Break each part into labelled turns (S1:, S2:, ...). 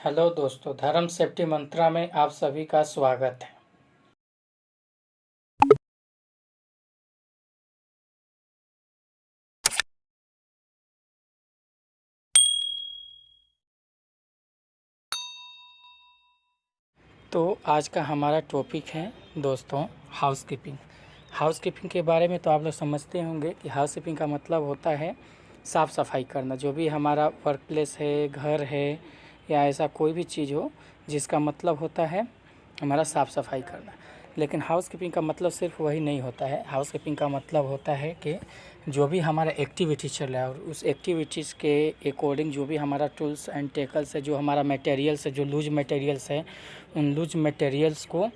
S1: Hello दोस्तों, धर्म safety मंत्रा में आप सभी का स्वागत है। तो आज का हमारा टॉपिक है दोस्तों हाउसकीपिंग। हाउसकीपिंग के बारे में तो आप लोग समझते होंगे कि हाउसकीपिंग का मतलब होता है साफ़ सफाई करना। जो भी हमारा वर्क प्लेस है, घर है या ऐसा कोई भी चीज़ हो जिसका मतलब होता है हमारा साफ़ सफाई करना। लेकिन हाउसकीपिंग का मतलब सिर्फ वही नहीं होता है। हाउसकीपिंग का मतलब होता है कि जो भी हमारा एक्टिविटी चल रहा है और उस एक्टिविटीज़ के अकॉर्डिंग जो भी हमारा टूल्स एंड टेकल्स है, जो हमारा मटेरियल्स है, जो लूज मटेरियल्स है, उन लूज मटेरियल्स को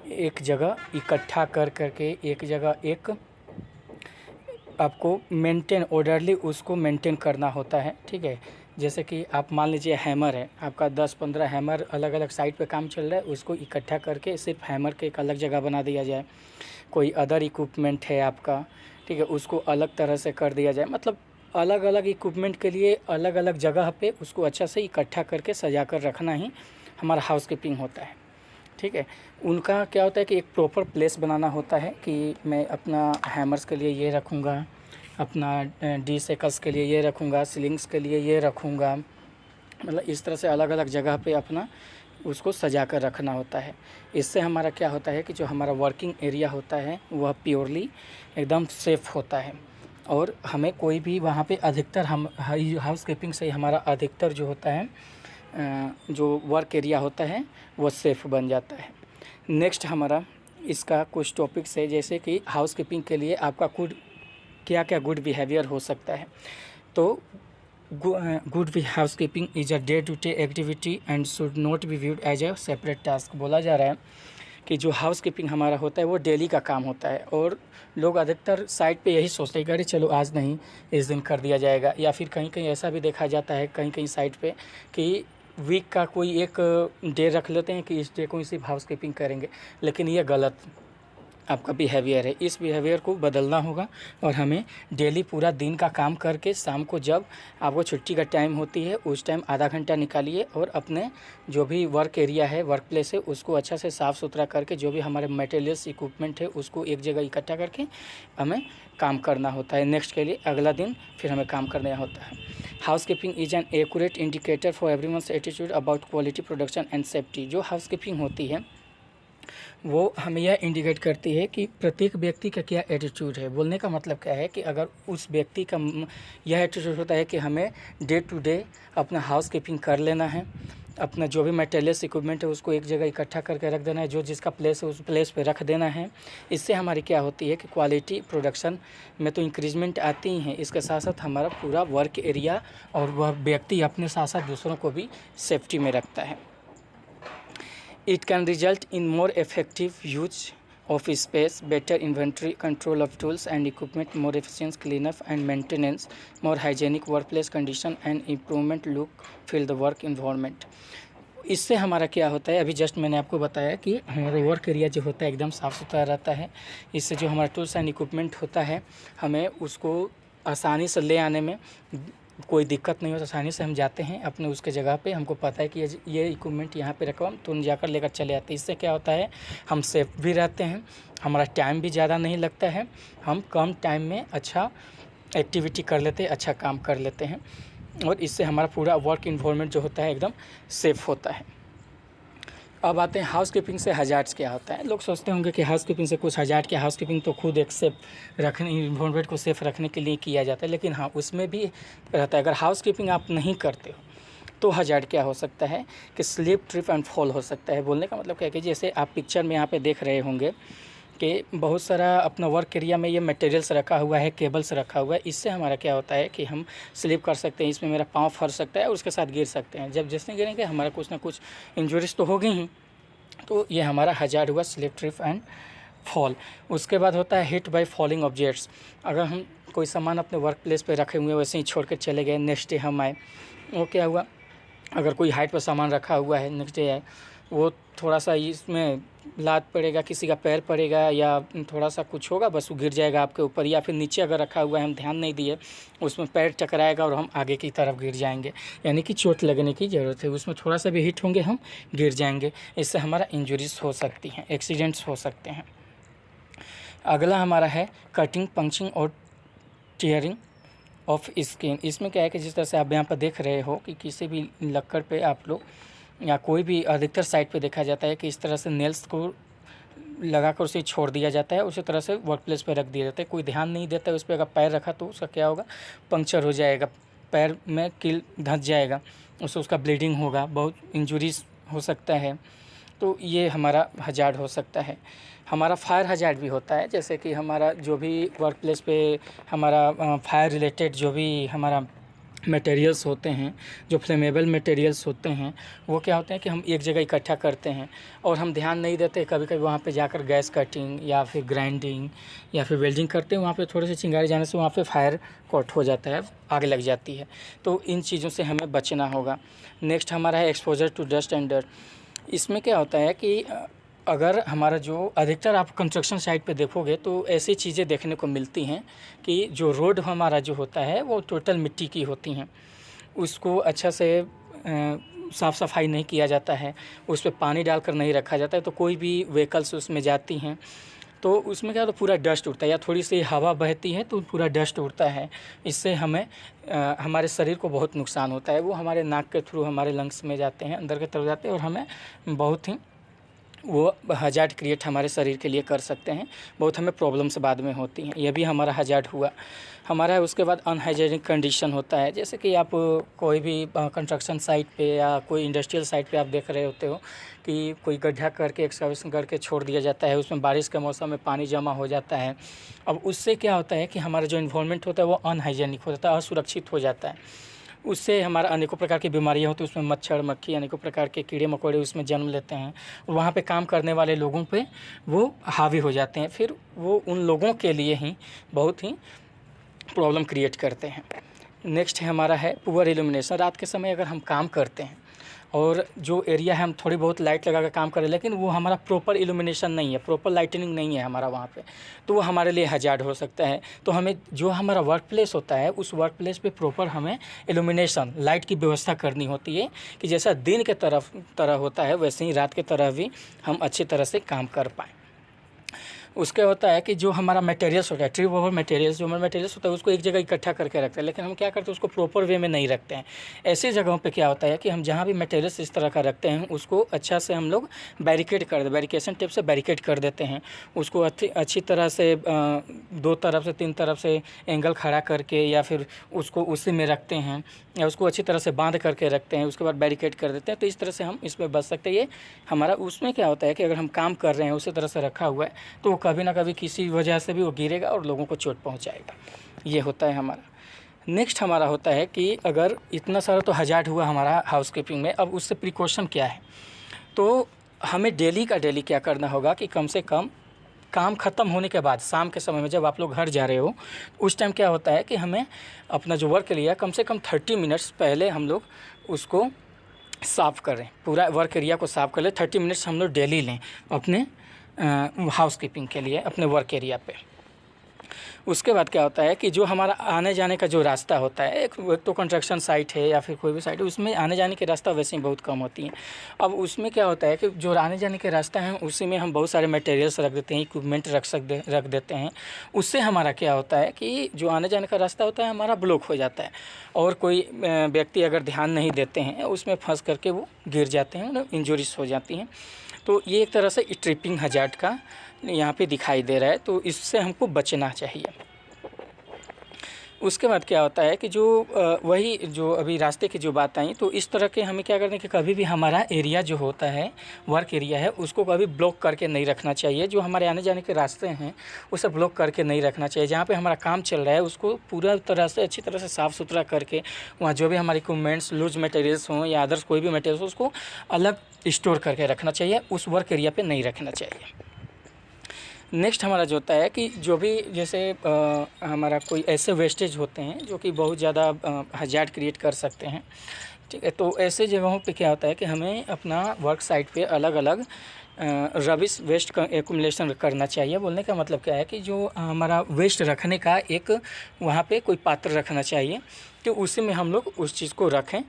S1: एक जगह इकट्ठा कर करके एक जगह एक आपको मेंटेन ऑर्डरली उसको मेंटेन करना होता है। ठीक है, जैसे कि आप मान लीजिए हैमर है, आपका 10-15 हैमर अलग अलग साइड पे काम चल रहा है, उसको इकट्ठा करके सिर्फ हैमर के एक अलग जगह बना दिया जाए। कोई अदर इक्विपमेंट है आपका, ठीक है, उसको अलग तरह से कर दिया जाए। मतलब अलग अलग इक्विपमेंट के लिए अलग अलग जगह पे उसको अच्छा से इकट्ठा करके सजा कर रखना ही हमारा हाउसकीपिंग होता है। ठीक है, उनका क्या होता है कि एक प्रॉपर प्लेस बनाना होता है कि मैं अपना हैमर्स के लिए ये रखूँगा, अपना डी सेकल्स के लिए ये रखूँगा, सीलिंग्स के लिए ये रखूँगा। मतलब इस तरह से अलग अलग जगह पे अपना उसको सजा कर रखना होता है। इससे हमारा क्या होता है कि जो हमारा वर्किंग एरिया होता है वह प्योरली एकदम सेफ़ होता है और हमें कोई भी वहाँ पे अधिकतर हम हाउसकीपिंग से हमारा अधिकतर जो होता है जो वर्क एरिया होता है वो सेफ़ बन जाता है। नेक्स्ट हमारा इसका कुछ टॉपिक्स है, जैसे कि हाउसकीपिंग के लिए आपका क्या क्या गुड बिहेवियर हो सकता है। तो good housekeeping is a day to day activity and should not be viewed as a separate task. बोला जा रहा है कि जो हाउसकीपिंग हमारा होता है वो डेली का काम होता है और लोग अधिकतर साइड पे यही सोचते हैं कि अरे चलो आज नहीं, इस दिन कर दिया जाएगा। या फिर कहीं कहीं ऐसा भी देखा जाता है कहीं कहीं साइड पे कि वीक का कोई एक डे रख लेते हैं कि इस डे को ही सिर्फ हाउसकीपिंग करेंगे। लेकिन ये गलत आपका बिहेवियर है। इस बिहेवियर को बदलना होगा और हमें डेली पूरा दिन का काम करके शाम को जब आपको छुट्टी का टाइम होती है उस टाइम आधा घंटा निकालिए और अपने जो भी वर्क एरिया है, वर्क प्लेस है, उसको अच्छा से साफ़ सुथरा करके जो भी हमारे मटेरियल्स इक्विपमेंट है उसको एक जगह इकट्ठा करके हमें काम करना होता है। नेक्स्ट के लिए अगला दिन फिर हमें काम करना होता है। Housekeeping is an accurate indicator for everyone's attitude about quality production and safety. जो हाउसकीपिंग होती है वो हमें यह इंडिकेट करती है कि प्रत्येक व्यक्ति का क्या एटीट्यूड है। बोलने का मतलब क्या है कि अगर उस व्यक्ति का यह एटीट्यूड होता है कि हमें डे टू डे अपना हाउसकीपिंग कर लेना है, अपना जो भी मटेरियल्स इक्विपमेंट है उसको एक जगह इकट्ठा करके रख देना है, जो जिसका प्लेस है उस प्लेस पे रख देना है। इससे हमारी क्या होती है कि क्वालिटी प्रोडक्शन में तो इंक्रीजमेंट आती ही है, इसके साथ साथ हमारा पूरा वर्क एरिया और वह व्यक्ति अपने साथ साथ दूसरों को भी सेफ्टी में रखता है। It can result in more effective use of space, better inventory control of tools and equipment, more efficient cleanup and maintenance, more hygienic workplace condition and improvement look feel the work environment। इससे हमारा क्या होता है, अभी just मैंने आपको बताया कि हमारा वर्क एरिया जो होता है एकदम साफ़ सुथरा रहता है। इससे जो हमारा टूल्स एंड इक्विपमेंट होता है हमें उसको आसानी से ले आने में कोई दिक्कत नहीं होता। आसानी से हम जाते हैं अपने उसके जगह पे, हमको पता है कि ये इक्विपमेंट यहाँ पे रखा, हम तुरंत जाकर लेकर चले आते हैं। इससे क्या होता है, हम सेफ भी रहते हैं, हमारा टाइम भी ज़्यादा नहीं लगता है, हम कम टाइम में अच्छा एक्टिविटी कर लेते हैं, अच्छा काम कर लेते हैं और इससे हमारा पूरा वर्क इन्वायरमेंट जो होता है एकदम सेफ़ होता है। अब आते हैं हाउसकीपिंग से हजार्ड्स क्या होता है। लोग सोचते होंगे कि हाउसकीपिंग से कुछ हजार्ड क्या, हाउसकीपिंग तो खुद एक सेफ रखने, इन्वायरमेंट को सेफ रखने के लिए किया जाता है। लेकिन हाँ, उसमें भी रहता है। अगर हाउसकीपिंग आप नहीं करते हो तो हजार्ड क्या हो सकता है कि स्लिप, ट्रिप एंड फॉल हो सकता है। बोलने का मतलब क्या है कि जैसे आप पिक्चर में यहाँ पे देख रहे होंगे कि बहुत सारा अपना वर्क एरिया में ये मटेरियल्स रखा हुआ है, केबल्स रखा हुआ है। इससे हमारा क्या होता है कि हम स्लिप कर सकते हैं, इसमें मेरा पाँव फंस सकता है और उसके साथ गिर सकते हैं। जब जिसमें गिरेंगे हमारा कुछ ना कुछ इंजरीज तो हो गई ही। तो ये हमारा हजार्ड हुआ, स्लिप, ट्रिप एंड फॉल। उसके बाद होता है हिट बाय फॉलिंग ऑब्जेक्ट्स। अगर हम कोई सामान अपने वर्क प्लेस पे रखे हुए वैसे ही छोड़ कर चले गए, नेक्स्ट डे हम आए, वो क्या हुआ, अगर कोई हाइट पर सामान रखा हुआ है नेक्स्ट डे है, वो थोड़ा सा इसमें लात पड़ेगा, किसी का पैर पड़ेगा या थोड़ा सा कुछ होगा, बस वो गिर जाएगा आपके ऊपर। या फिर नीचे अगर रखा हुआ है, हम ध्यान नहीं दिए, उसमें पैर टकराएगा और हम आगे की तरफ गिर जाएंगे, यानी कि चोट लगने की ज़रूरत है। उसमें थोड़ा सा भी हिट होंगे हम गिर जाएंगे, इससे हमारा इंजरीज हो सकती हैं, एक्सीडेंट्स हो सकते हैं। अगला हमारा है कटिंग, पंचिंग और टीयरिंग ऑफ स्किन। इसमें क्या है कि जिस तरह से आप यहाँ पर देख रहे हो कि किसी भी लक्कड़ पे आप लोग या कोई भी अधिकतर साइट पे देखा जाता है कि इस तरह से नेल्स को लगाकर उसे छोड़ दिया जाता है, उसी तरह से वर्क प्लेस पर रख दिया जाता है। कोई ध्यान नहीं देता है उस पर, अगर पैर रखा तो उसका क्या होगा, पंक्चर हो जाएगा, पैर में कील धंस जाएगा, उससे उसका ब्लीडिंग होगा, बहुत इंजरीज हो सकता है। तो ये हमारा हजार्ड हो सकता है। हमारा फायर हजार्ड भी होता है, जैसे कि हमारा जो भी वर्क प्लेस पे हमारा फायर रिलेटेड जो भी हमारा मटेरियल्स होते हैं, जो फ्लेमेबल मटेरियल्स होते हैं, वो क्या होते हैं कि हम एक जगह इकट्ठा करते हैं और हम ध्यान नहीं देते। कभी कभी वहाँ पे जाकर गैस कटिंग या फिर ग्राइंडिंग या फिर वेल्डिंग करते हैं, वहाँ पे थोड़े से चिंगारी जाने से वहाँ पे फायर कॉट हो जाता है, आग लग जाती है। तो इन चीज़ों से हमें बचना होगा। नेक्स्ट हमारा है exposure to dust and dirt. इसमें क्या होता है कि अगर हमारा जो अधिकतर आप कंस्ट्रक्शन साइट पे देखोगे तो ऐसी चीज़ें देखने को मिलती हैं कि जो रोड हमारा जो होता है वो टोटल मिट्टी की होती हैं, उसको अच्छा से साफ़ सफाई नहीं किया जाता है, उस पर पानी डालकर नहीं रखा जाता है। तो कोई भी व्हीकल्स उसमें जाती हैं तो उसमें क्या, तो पूरा डस्ट उड़ता है, या थोड़ी सी हवा बहती है तो पूरा डस्ट उड़ता है। इससे हमें हमारे शरीर को बहुत नुकसान होता है। वो हमारे नाक के थ्रू हमारे लंग्स में जाते हैं, अंदर की तरफ जाते हैं और हमें बहुत ही वो हजार्ड क्रिएट हमारे शरीर के लिए कर सकते हैं, बहुत हमें प्रॉब्लम्स बाद में होती हैं। ये भी हमारा हजार्ड हुआ हमारा। उसके बाद अनहाइजीनिक कंडीशन होता है, जैसे कि आप कोई भी कंस्ट्रक्शन साइट पे या कोई इंडस्ट्रियल साइट पे आप देख रहे होते हो कि कोई गड्ढा करके एक्सकवेशन करके छोड़ दिया जाता है, उसमें बारिश के मौसम में पानी जमा हो जाता है। अब उससे क्या होता है कि हमारा जो इन्वायरमेंट होता है वो अनहाइजीनिक हो जाता है, असुरक्षित हो जाता है। उससे हमारा अनेकों प्रकार की बीमारियां होती हैं, उसमें मच्छर मक्खी अनेकों प्रकार के कीड़े मकोड़े उसमें जन्म लेते हैं और वहाँ पे काम करने वाले लोगों पे वो हावी हो जाते हैं, फिर वो उन लोगों के लिए ही बहुत ही प्रॉब्लम क्रिएट करते हैं। नेक्स्ट है हमारा है पुअर इल्यूमिनेशन। रात के समय अगर हम काम करते हैं और जो एरिया है हम थोड़ी बहुत लाइट लगा कर काम करें, लेकिन वो हमारा प्रॉपर इल्यूमिनेशन नहीं है, प्रॉपर लाइटनिंग नहीं है हमारा वहाँ पे, तो वो हमारे लिए हजार्ड हो सकता है। तो हमें जो हमारा वर्क प्लेस होता है उस वर्क प्लेस पे प्रॉपर हमें इल्यूमिनेशन लाइट की व्यवस्था करनी होती है कि जैसा दिन के तरह होता है वैसे ही रात के तरह भी हम अच्छी तरह से काम कर पाएँ। उसके होता है कि जो हमारा मटेरियल्स होता है, ट्री ओवर मटेरियल्स, जो हमारा मटेरियल्स होता है उसको एक जगह इकट्ठा करके रखते हैं, लेकिन हम क्या करते हैं उसको प्रॉपर वे में नहीं रखते हैं। ऐसी जगहों पे क्या होता है कि हम जहाँ भी मटेरियल्स इस तरह का रखते हैं उसको अच्छा से हम लोग बैरिकेड कर दे, बैरिकेशन टेप से बैरिकेड कर देते हैं। उसको अच्छी तरह से 2 तरफ से 3 तरफ से एंगल खड़ा करके या फिर उसको उसी में रखते हैं या उसको अच्छी तरह से बांध करके रखते हैं, उसके बाद बैरिकेड कर देते हैं। तो इस तरह से हम इसमें बच सकते हैं। ये हमारा उसमें क्या होता है कि अगर हम काम कर रहे हैं उसी तरह से रखा हुआ है तो कभी ना कभी किसी वजह से भी वो गिरेगा और लोगों को चोट पहुंचाएगा। ये होता है हमारा। नेक्स्ट हमारा होता है कि अगर इतना सारा तो हजार्ड हुआ हमारा हाउसकीपिंग में, अब उससे प्रिकॉशन क्या है। तो हमें डेली का डेली क्या करना होगा कि कम से कम काम ख़त्म होने के बाद शाम के समय में जब आप लोग घर जा रहे हो उस टाइम क्या होता है कि हमें अपना जो वर्क एरिया कम से कम 30 मिनट्स पहले हम लोग उसको साफ़ करें, पूरा वर्क एरिया को साफ़ कर लें। 30 मिनट्स हम लोग डेली लें अपने हाउसकीपिंग के लिए अपने वर्क एरिया पे। उसके बाद क्या होता है कि जो हमारा आने जाने का जो रास्ता होता है, एक तो कंस्ट्रक्शन साइट है या फिर कोई भी साइट है, उसमें आने जाने के रास्ता वैसे ही बहुत कम होती हैं। अब उसमें क्या होता है कि जो आने जाने के रास्ता है उसी में हम बहुत सारे मटेरियल्स रख देते हैं, इक्विपमेंट रख देते हैं। उससे हमारा क्या होता है कि जो आने जाने का रास्ता होता है हमारा ब्लॉक हो जाता है और कोई व्यक्ति अगर ध्यान नहीं देते हैं उसमें फंस करके वो गिर जाते हैं, उन्हें इंजरीज हो जाती हैं। तो ये एक तरह से ट्रिपिंग हजार्ड का यहाँ पे दिखाई दे रहा है, तो इससे हमको बचना चाहिए। उसके बाद क्या होता है कि जो वही जो अभी रास्ते की जो बात आई, तो इस तरह के हमें क्या करना है कि कभी भी हमारा एरिया जो होता है वर्क एरिया है उसको कभी ब्लॉक करके नहीं रखना चाहिए। जो हमारे आने जाने के रास्ते हैं उसे ब्लॉक करके नहीं रखना चाहिए। जहाँ पे हमारा काम चल रहा है उसको पूरा तरह से अच्छी तरह से साफ़ सुथरा करके वहाँ जो भी हमारे इक्विपमेंट्स लूज मटेरियल्स हों या अदर्स कोई भी मटेरियल्स हो उसको अलग स्टोर करके रखना चाहिए, उस वर्क एरिया पे नहीं रखना चाहिए। नेक्स्ट हमारा जो होता है कि जो भी जैसे हमारा कोई ऐसे वेस्टेज होते हैं जो कि बहुत ज़्यादा हजार्ड क्रिएट कर सकते हैं, ठीक है। तो ऐसे जगहों पे क्या होता है कि हमें अपना वर्क साइट पे अलग अलग रबिश वेस्ट का एक्युमुलेशन करना चाहिए। बोलने का मतलब क्या है कि जो हमारा वेस्ट रखने का एक वहाँ पे कोई पात्र रखना चाहिए कि उसी में हम लोग उस चीज़ को रखें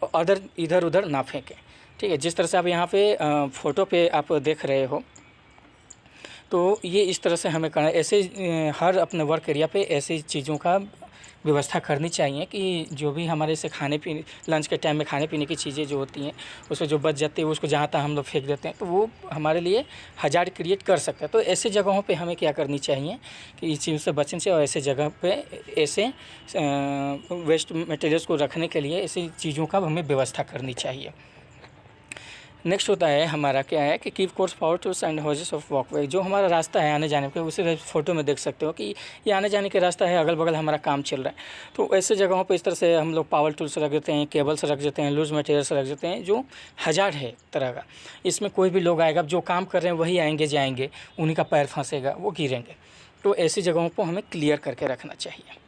S1: और इधर उधर ना फेंकें। ठीक है। जिस तरह से आप यहाँ पे फ़ोटो पे आप देख रहे हो, तो ये इस तरह से हमें करना ऐसे हर अपने वर्क एरिया पे ऐसी चीज़ों का व्यवस्था करनी चाहिए कि जो भी हमारे से खाने पीने लंच के टाइम में खाने पीने की चीज़ें जो होती हैं उसमें जो बच जाती है उसको जहाँ तहाँ हम लोग फेंक देते हैं, तो वो हमारे लिए हज़ार्ड क्रिएट कर सकता है। तो ऐसे जगहों पे हमें क्या करनी चाहिए कि इस चीज़ से बचने से, और ऐसे जगह पे ऐसे वेस्ट मटेरियल्स को रखने के लिए ऐसी चीज़ों का हमें व्यवस्था करनी चाहिए। नेक्स्ट होता है हमारा क्या है कि keep course for tools and Hodges of walkway. जो हमारा रास्ता है आने जाने का, उसे फ़ोटो में देख सकते हो कि ये आने जाने का रास्ता है, अगल बगल हमारा काम चल रहा है। तो ऐसे जगहों पे इस तरह से हम लोग पावर टूल्स रख देते हैं, केबल्स रख देते हैं, लूज मटेरियल्स रख देते हैं जो हज़ार्ड है तरह का। इसमें कोई भी लोग आएगा, जो काम कर रहे हैं वही आएंगे जाएंगे, उन्हीं का पैर फंसेगा, वो गिरेंगे। तो ऐसी जगहों को हमें क्लियर करके रखना चाहिए।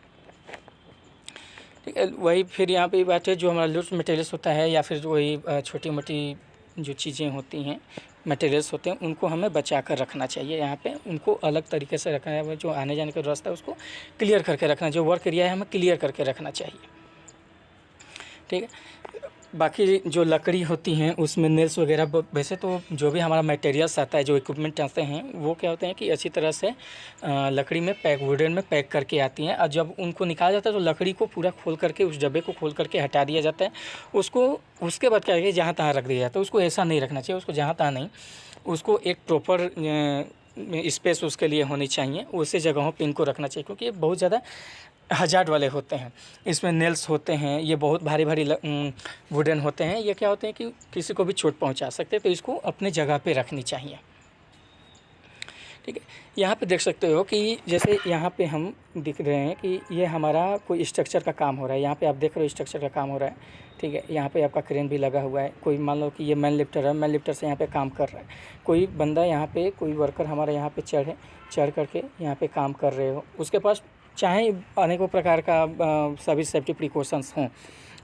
S1: ठीक है। वही फिर यहाँ पे बात है जो हमारा लूज मटेरियल्स होता है या फिर वही छोटी मोटी जो चीज़ें होती हैं, मटेरियल्स होते हैं, उनको हमें बचा कर रखना चाहिए। यहाँ पे उनको अलग तरीके से रखना है, जो आने जाने का रास्ता है उसको क्लियर करके रखना, जो वर्क एरिया है हमें क्लियर करके रखना चाहिए। ठीक है। बाकी जो लकड़ी होती हैं उसमें नेल्स वगैरह, वैसे तो जो भी हमारा मटेरियल्स आता है, जो इक्विपमेंट आते हैं, वो क्या होते हैं कि अच्छी तरह से लकड़ी में पैक, वुडन में पैक करके आती हैं। और जब उनको निकाला जाता है तो लकड़ी को पूरा खोल करके, उस डब्बे को खोल करके हटा दिया जाता है। उसको उसके बाद क्या है कि जहाँ तहाँ रख दिया जाता है। उसको ऐसा नहीं रखना चाहिए, उसको जहाँ तहाँ नहीं, उसको एक प्रॉपर स्पेस उसके लिए होनी चाहिए, उसी जगहों पे इनको रखना चाहिए, क्योंकि ये बहुत ज़्यादा हज़ार्ड वाले होते हैं। इसमें नेल्स होते हैं, ये बहुत भारी भारी वुडन होते हैं, ये क्या होते हैं कि किसी को भी चोट पहुंचा सकते हैं। तो इसको अपने जगह पे रखनी चाहिए। ठीक है। यहाँ पे देख सकते हो कि जैसे यहाँ पे हम दिख रहे हैं कि ये हमारा कोई स्ट्रक्चर का काम हो रहा है। यहाँ पे आप देख रहे हो स्ट्रक्चर का काम हो रहा है। ठीक है। यहाँ पे आपका क्रेन भी लगा हुआ है। कोई मान लो कि ये मैन लिफ्टर है, मैन लिफ्टर से यहाँ पे काम कर रहा है। कोई बंदा यहाँ पे, कोई वर्कर हमारा यहाँ पे चढ़ करके यहाँ पे काम कर रहे हो, उसके पास चाहे अनेकों प्रकार का सभी सेफ्टी प्रिकॉशंस हों,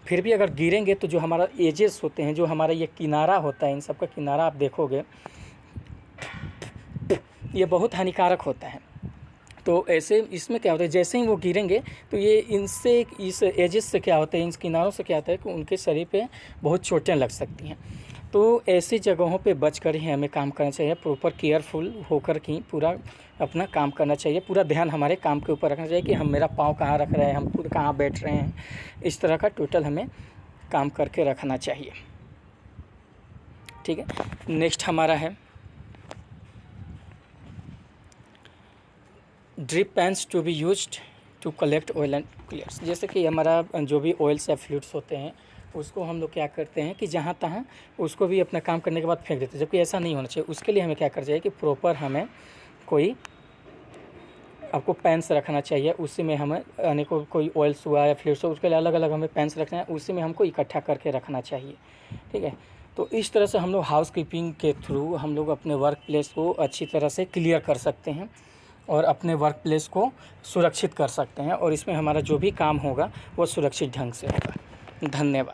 S1: फिर भी अगर गिरेंगे तो जो हमारा एजेस होते हैं, जो हमारा ये किनारा होता है, इन सब का किनारा आप देखोगे ये बहुत हानिकारक होता है। तो ऐसे इसमें क्या होता है, जैसे ही वो गिरेंगे तो ये इनसे, इस एजेस से क्या होता है, इन किनारों से क्या होता है कि उनके शरीर पे बहुत चोटें लग सकती हैं। तो ऐसी जगहों पे बचकर ही हमें काम करना चाहिए। प्रॉपर केयरफुल होकर ही पूरा अपना काम करना चाहिए। पूरा ध्यान हमारे काम के ऊपर रखना चाहिए कि हम, मेरा पाँव कहाँ रख रहे हैं, हम खुद कहाँ बैठ रहे हैं, इस तरह का टोटल हमें काम करके रखना चाहिए। ठीक है। नेक्स्ट हमारा है drip pans to be used to collect oil and clears. जैसे कि हमारा जो भी ऑयल्स या फ्लूइड्स होते हैं उसको हम लोग क्या करते हैं कि जहाँ तहाँ उसको भी अपना काम करने के बाद फेंक देते हैं, जबकि ऐसा नहीं होना चाहिए। उसके लिए हमें क्या करना चाहिए कि प्रॉपर हमें कोई आपको पैन्स रखना चाहिए, उसी में हमें अनेकों कोई ऑयल्स हुआ या फ्लूइड्स हुआ, उसके लिए अलग अलग हमें पैन्स रखना है, उसी में हमको इकट्ठा करके रखना चाहिए। ठीक है। तो इस तरह से हम लोग हाउस कीपिंग के थ्रू हम लोग अपने वर्क प्लेस को अच्छी तरह से क्लियर कर सकते हैं और अपने वर्क प्लेस को सुरक्षित कर सकते हैं, और इसमें हमारा जो भी काम होगा वो सुरक्षित ढंग से होगा। धन्यवाद।